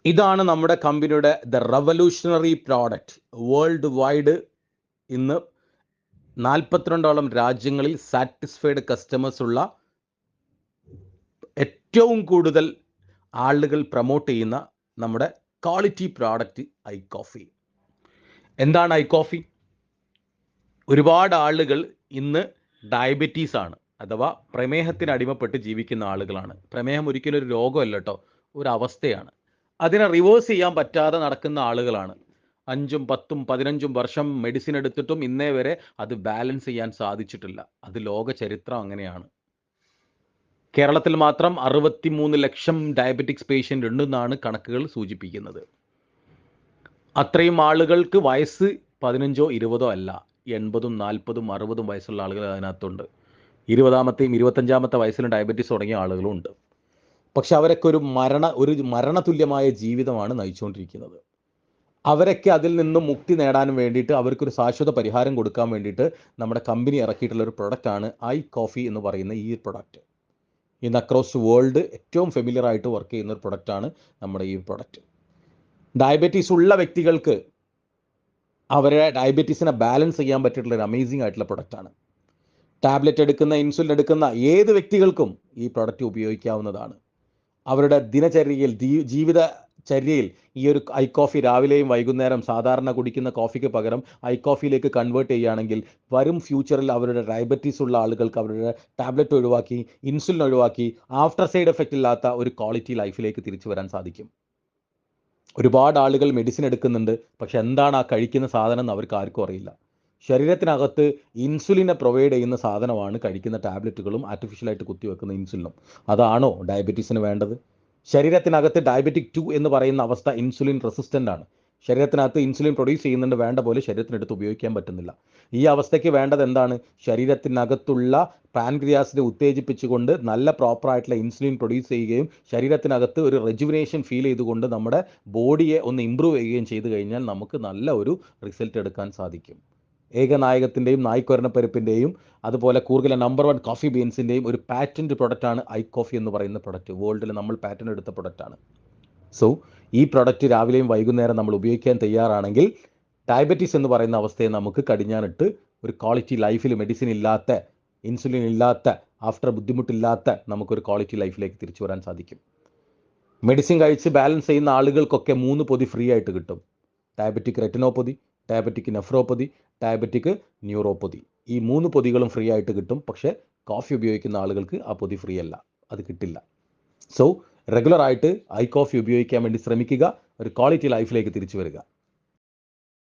ഇതാണ് നമ്മുടെ കമ്പനിയുടെ the revolutionary product. World wide ഇന്ന് 42ഓളം രാജ്യങ്ങളിൽ സാറ്റിസ്ഫൈഡ് കസ്റ്റമേഴ്സ് ഉള്ള, ഏറ്റവും കൂടുതൽ ആളുകൾ പ്രൊമോട്ട് ചെയ്യുന്ന നമ്മുടെ ക്വാളിറ്റി പ്രോഡക്റ്റ് ഐ കോഫി. എന്താണ് ഐ കോഫി? ഒരുപാട് ആളുകൾ ഇന്ന് ഡയബറ്റീസ് ആണ്, അഥവാ പ്രമേഹത്തിന് അടിമപ്പെട്ട് ജീവിക്കുന്ന ആളുകളാണ്. പ്രമേഹം ഒരിക്കലും ഒരു രോഗമല്ല കേട്ടോ, ഒരു അവസ്ഥയാണ്. അതിനെ റിവേഴ്സ് ചെയ്യാൻ പറ്റാതെ നടക്കുന്ന ആളുകളാണ്. 5ഉം 10ഉം 15ഉം വർഷം മെഡിസിൻ എടുത്തിട്ടും ഇന്നേ വരെ അത് ബാലൻസ് ചെയ്യാൻ സാധിച്ചിട്ടില്ല. അത് ലോക ചരിത്രം അങ്ങനെയാണ്. കേരളത്തിൽ മാത്രം 63 ലക്ഷം ഡയബറ്റിക്സ് പേഷ്യൻ്റ് ഉണ്ടെന്നാണ് കണക്കുകൾ സൂചിപ്പിക്കുന്നത്. അത്രയും ആളുകൾക്ക് വയസ്സ് 15ഓ 20ഓ അല്ല, 80ഉം 40ഉം 60ഉം വയസ്സുള്ള ആളുകൾ അതിനകത്തുണ്ട്. 20ാമത്തെയും 25ാമത്തെ വയസ്സിലും ഡയബറ്റീസ് തുടങ്ങിയ ആളുകളും ഉണ്ട്. പക്ഷെ അവരൊക്കെ ഒരു മരണതുല്യമായ ജീവിതമാണ് നയിച്ചുകൊണ്ടിരിക്കുന്നത്. അവരൊക്കെ അതിൽ നിന്നും മുക്തി നേടാൻ വേണ്ടിയിട്ട്, അവർക്കൊരു ശാശ്വത പരിഹാരം കൊടുക്കാൻ വേണ്ടിയിട്ട് നമ്മുടെ കമ്പനി ഇറക്കിയിട്ടുള്ള ഒരു പ്രൊഡക്റ്റാണ് ഐ കോഫി എന്ന് പറയുന്ന ഈ പ്രൊഡക്റ്റ്. ഇന്ന് അക്രോസ് വേൾഡ് ഏറ്റവും ഫെമിലിയർ ആയിട്ട് വർക്ക് ചെയ്യുന്ന ഒരു പ്രൊഡക്റ്റാണ് നമ്മുടെ ഈ പ്രൊഡക്റ്റ്. ഡയബറ്റീസ് ഉള്ള വ്യക്തികൾക്ക് അവരെ ഡയബറ്റീസിനെ ബാലൻസ് ചെയ്യാൻ പറ്റിയിട്ടുള്ള ഒരു അമേസിംഗ് ആയിട്ടുള്ള പ്രൊഡക്റ്റാണ്. ടാബ്ലറ്റ് എടുക്കുന്ന, ഇൻസുലിൻ എടുക്കുന്ന ഏത് വ്യക്തികൾക്കും ഈ പ്രൊഡക്റ്റ് ഉപയോഗിക്കാവുന്നതാണ്. അവരുടെ ദിനചര്യയിൽ, ജീവിതചര്യയിൽ ഈ ഒരു ഐ കോഫി രാവിലെയും വൈകുന്നേരം സാധാരണ കുടിക്കുന്ന കോഫിക്ക് പകരം ഐ കോഫിയിലേക്ക് കൺവേർട്ട് ചെയ്യുകയാണെങ്കിൽ വരും ഫ്യൂച്ചറിൽ അവരുടെ ഡയബറ്റീസ് ഉള്ള ആളുകൾക്ക് അവരുടെ ടാബ്ലറ്റ് ഒഴിവാക്കി, ഇൻസുലിൻ ഒഴിവാക്കി, ആഫ്റ്റർ സൈഡ് എഫക്റ്റ് ഇല്ലാത്ത ഒരു ക്വാളിറ്റി ലൈഫിലേക്ക് തിരിച്ചു വരാൻ സാധിക്കും. ഒരുപാട് ആളുകൾ മെഡിസിൻ എടുക്കുന്നുണ്ട്, പക്ഷെ എന്താണ് ആ കഴിക്കുന്ന സാധനം എന്ന് അവർക്ക് ആർക്കും അറിയില്ല. ശരീരത്തിനകത്ത് ഇൻസുലിനെ പ്രൊവൈഡ് ചെയ്യുന്ന സാധനമാണ് കഴിക്കുന്ന ടാബ്ലറ്റുകളും ആർട്ടിഫിഷ്യലായിട്ട് കുത്തിവെക്കുന്ന ഇൻസുലിനും. അതാണോ ഡയബറ്റീസിന് വേണ്ടത്? ശരീരത്തിനകത്ത് ഡയബറ്റിക് 2 എന്ന് പറയുന്ന അവസ്ഥ ഇൻസുലിൻ റെസിസ്റ്റൻ്റ് ആണ്. ശരീരത്തിനകത്ത് ഇൻസുലിൻ പ്രൊഡ്യൂസ് ചെയ്യുന്നുണ്ട്, വേണ്ട പോലെ ശരീരത്തിനടുത്ത് ഉപയോഗിക്കാൻ പറ്റുന്നില്ല. ഈ അവസ്ഥയ്ക്ക് വേണ്ടത് എന്താണ്? ശരീരത്തിനകത്തുള്ള പാൻക്രിയാസിനെ ഉത്തേജിപ്പിച്ചുകൊണ്ട് നല്ല പ്രോപ്പറായിട്ടുള്ള ഇൻസുലിൻ പ്രൊഡ്യൂസ് ചെയ്യുകയും ശരീരത്തിനകത്ത് ഒരു റെജുവിനേഷൻ ഫീൽ ചെയ്തുകൊണ്ട് നമ്മുടെ ബോഡിയെ ഒന്ന് ഇമ്പ്രൂവ് ചെയ്യുകയും ചെയ്തു കഴിഞ്ഞാൽ നമുക്ക് നല്ല ഒരു റിസൾട്ട് എടുക്കാൻ സാധിക്കും. ഏകനായകത്തിൻ്റെയും നായ്ക്കൊരണപ്പരിപ്പിൻ്റെയും അതുപോലെ കൂർഗിലെ നമ്പർ 1 കോഫി ബീൻസിൻ്റെയും ഒരു പാറ്റൻറ്റ് പ്രൊഡക്റ്റാണ് ഐ കോഫി എന്ന് പറയുന്ന പ്രൊഡക്റ്റ്. വേൾഡിൽ നമ്മൾ പാറ്റൻറ്റ് എടുത്ത പ്രൊഡക്റ്റാണ്. സോ ഈ പ്രൊഡക്റ്റ് രാവിലെയും വൈകുന്നേരം നമ്മൾ ഉപയോഗിക്കാൻ തയ്യാറാണെങ്കിൽ ഡയബറ്റീസ് എന്ന് പറയുന്ന അവസ്ഥയെ നമുക്ക് കടിഞ്ഞാനിട്ട് ഒരു ക്വാളിറ്റി ലൈഫിൽ, മെഡിസിൻ ഇല്ലാത്ത, ഇൻസുലിൻ ഇല്ലാത്ത, ആഫ്റ്റർ ബുദ്ധിമുട്ടില്ലാത്ത നമുക്കൊരു ക്വാളിറ്റി ലൈഫിലേക്ക് തിരിച്ചു വരാൻ സാധിക്കും. മെഡിസിൻ കഴിച്ച് ബാലൻസ് ചെയ്യുന്ന ആളുകൾക്കൊക്കെ 3 പൊതി ഫ്രീ ആയിട്ട് കിട്ടും. Diabetic retinopathy, diabetic nephropathy, diabetic neuropathy. ഈ 3 പൊതികളും ഫ്രീ ആയിട്ട് കിട്ടും. പക്ഷേ കോഫി ഉപയോഗിക്കുന്ന ആളുകൾക്ക് ആ പൊതി ഫ്രീ അല്ല, അത് കിട്ടില്ല. സോ റെഗുലറായിട്ട് ഐ കോഫി ഉപയോഗിക്കാൻ വേണ്ടി ശ്രമിക്കുക. ഒരു ക്വാളിറ്റി ലൈഫിലേക്ക് തിരിച്ചു വരിക.